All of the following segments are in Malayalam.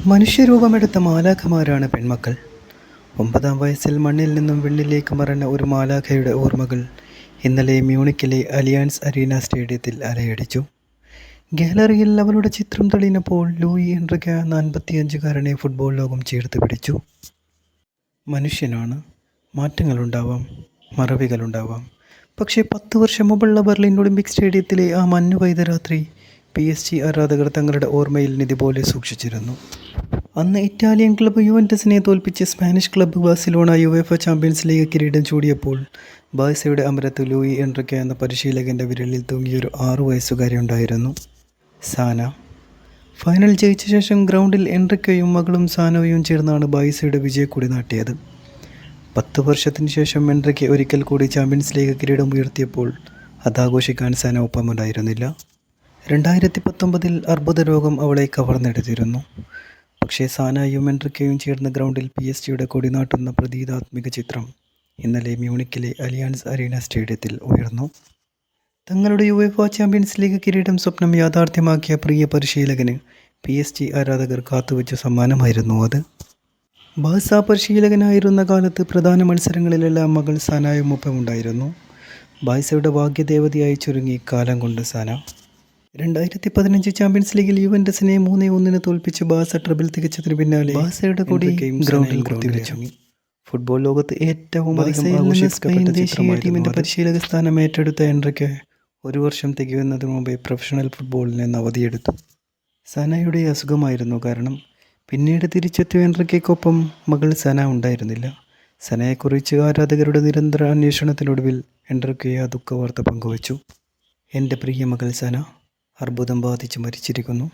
മനുഷ്യരൂപമെടുത്ത മാലാഖമാരാണ് പെൺമക്കൾ. 9-ാം വയസ്സിൽ മണ്ണിൽ നിന്നും വിണ്ണിലേക്ക് മറഞ്ഞ ഒരു മാലാഖയുടെ ഓർമ്മകൾ ഇന്നലെ മ്യൂണിക്കിലെ അലിയാൻസ് അരീന സ്റ്റേഡിയത്തിൽ അലയടിച്ചു. ഗാലറിയിൽ അവളുടെ ചിത്രം തെളിഞ്ഞപ്പോൾ ലൂയി എൻറിക്ക എന്ന 55-കാരനെ ഫുട്ബോൾ ലോകം ചേർത്ത് പിടിച്ചു. മനുഷ്യനാണ്, മാറ്റങ്ങളുണ്ടാവാം, മറവികളുണ്ടാവാം. പക്ഷേ 10 വർഷം മുമ്പുള്ള ബെർലിൻ ഒളിമ്പിക് സ്റ്റേഡിയത്തിലെ ആ മഞ്ഞുപെയ്ത രാത്രി PSG ആരാധകർ തങ്ങളുടെ ഓർമ്മയിൽ നിധി പോലെ സൂക്ഷിച്ചിരുന്നു. അന്ന് ഇറ്റാലിയൻ ക്ലബ്ബ് യുവന്റസിനെ തോൽപ്പിച്ച് Spanish club Barcelona UEFA champions league കിരീടം ചൂടിയപ്പോൾ ബാഴ്സയുടെ അമരത്ത് ലൂയി എൻറിക്ക എന്ന പരിശീലകൻ്റെ വിരലിൽ തൂങ്ങിയൊരു 6 വയസ്സുകാരി ഉണ്ടായിരുന്നു, സാന. ഫൈനൽ ജയിച്ച ശേഷം ഗ്രൗണ്ടിൽ എൻറിക്കയും മകളും സാനോയും ചേർന്നാണ് ബാഴ്സയുടെ വിജയക്കൊടി നാട്ടിയത്. 10 വർഷത്തിന് ശേഷം എൻറിക്ക ഒരിക്കൽ കൂടി ചാമ്പ്യൻസ് ലീഗ് കിരീടം ഉയർത്തിയപ്പോൾ അതാഘോഷിക്കാൻ സാന ഒപ്പമുണ്ടായിരുന്നില്ല. 2019-ൽ അർബുദ രോഗം അവളെ കവർന്നെടുത്തിരുന്നു. പക്ഷേ സാനയും എൻറിക്കയും ചേർന്ന ഗ്രൗണ്ടിൽ PSG കൊടിനാട്ടുന്ന പ്രതീകാത്മക ചിത്രം ഇന്നലെ മ്യൂണിക്കിലെ അലിയാൻസ് അരീന സ്റ്റേഡിയത്തിൽ ഉയർന്നു. തങ്ങളുടെ യുവേഫ ചാമ്പ്യൻസ് ലീഗ് കിരീടം സ്വപ്നം യാഥാർത്ഥ്യമാക്കിയ പ്രിയ പരിശീലകന് PSG ആരാധകർ കാത്തുവെച്ച സമ്മാനമായിരുന്നു അത്. ബാഴ്സ പരിശീലകനായിരുന്ന കാലത്ത് പ്രധാന മത്സരങ്ങളിലെല്ലാം മകൾ സാനയും ഒപ്പമുണ്ടായിരുന്നു. ബാഴ്സയുടെ ഭാഗ്യദേവതയായി ചുരുങ്ങി കാലം കൊണ്ട് സാന. 2015 ചാമ്പ്യൻസ് ലീഗിൽ യുവന്റസിനെ 3-1 തോൽപ്പിച്ച് ബാഴ്സ ട്രബിൾ തികച്ചതിന് പിന്നാലെ ബാഴ്സയുടെ കൊടി ഗ്രൗണ്ടിൽ കുത്തിവെച്ചു. ഫുട്ബോൾ ലോകത്ത് ഏറ്റവും അധികം ആഘോഷിക്കപ്പെട്ട ദേശീയ ടീമിൻ്റെ പരിശീലക സ്ഥാനം ഏറ്റെടുത്ത എൻറിക്ക 1 വർഷം തികയുന്നതിന് മുമ്പേ പ്രൊഫഷണൽ ഫുട്ബോളിൽ നിന്ന് അവധിയെടുത്തു. സനയുടെ അസുഖമായിരുന്നു കാരണം. പിന്നീട് തിരിച്ചെത്തിയ എൻറിക്കയ്ക്കൊപ്പം മകൾ സന ഉണ്ടായിരുന്നില്ല. സനയെക്കുറിച്ച് ആരാധകരുടെ നിരന്തര അന്വേഷണത്തിനൊടുവിൽ എൻറിക്ക ആ ദുഃഖവാർത്ത പങ്കുവച്ചു. എൻ്റെ പ്രിയ മകൾ സന അർബുദം ബാധിച്ച് മരിച്ചിരിക്കുന്നു.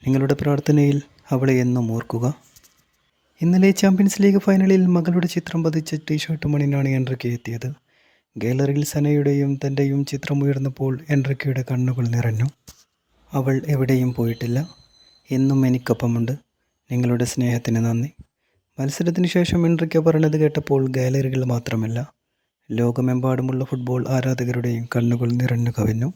നിങ്ങളുടെ പ്രാർത്ഥനയിൽ അവളെ എന്നും ഓർക്കുക. ഇന്നലെ ചാമ്പ്യൻസ് ലീഗ് ഫൈനലിൽ മകളുടെ ചിത്രം പതിച്ച ടീഷർട്ട് മണിനാണ് എൻറിക്ക എത്തിയത്. ഗാലറിയിൽ സനയുടെയും തൻ്റെയും ചിത്രം ഉയർന്നപ്പോൾ എൻറിക്കയുടെ കണ്ണുകൾ നിറഞ്ഞു. അവൾ എവിടെയും പോയിട്ടില്ല, എന്നും എനിക്കൊപ്പമുണ്ട്. നിങ്ങളുടെ സ്നേഹത്തിന് നന്ദി. മത്സരത്തിന് ശേഷം എൻറിക്ക പറഞ്ഞത് കേട്ടപ്പോൾ ഗാലറികൾ മാത്രമല്ല, ലോകമെമ്പാടുമുള്ള ഫുട്ബോൾ ആരാധകരുടെയും കണ്ണുകൾ നിറഞ്ഞു കവിഞ്ഞു.